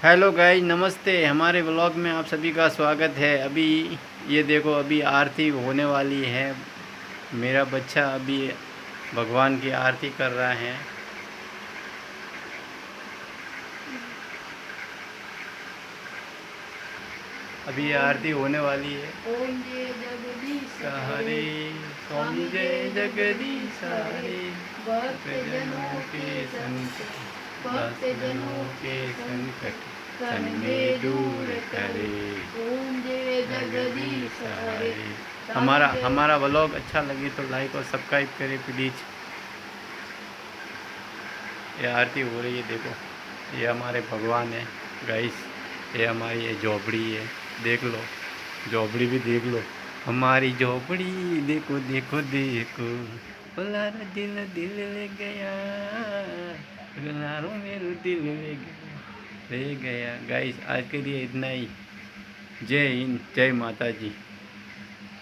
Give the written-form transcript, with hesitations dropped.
Hello guys, नमस्ते। हमारे vlog में आप सभी का स्वागत है। अभी ये देखो, अभी आरती होने वाली है। मेरा बच्चा अभी भगवान की आरती कर रहा है। अभी ये आरती होने वाली है। ओम जय जगदीश हरे हरे। ओम स्वामी जय जय जगदीश जगदीश हरे। हरे। भक्त जनों जनों के के संकट, भक्त जनों जनों के के संकट क्षण सन में में दूर दूर करे। करे। ओम जय जगदीश जगदीश हरे। हरे। स्वामी हमारा जय। हमारा व्लॉग अच्छा लगे तो लाइक और सब्सक्राइब करें प्लीज़। ये आरती हो रही है, देखो। ये हमारे भगवान है गाइस। ये हमारी ये झोपड़ी है, देख लो। झोपड़ी भी देख लो, हमारी झोपड़ी। देखो देखो देखो, बुलारो दिल दिल ले गया, बुलारो मेरे दिल ले गया गाइस। आज के लिए इतना ही। जय हिंद, जय माता जी।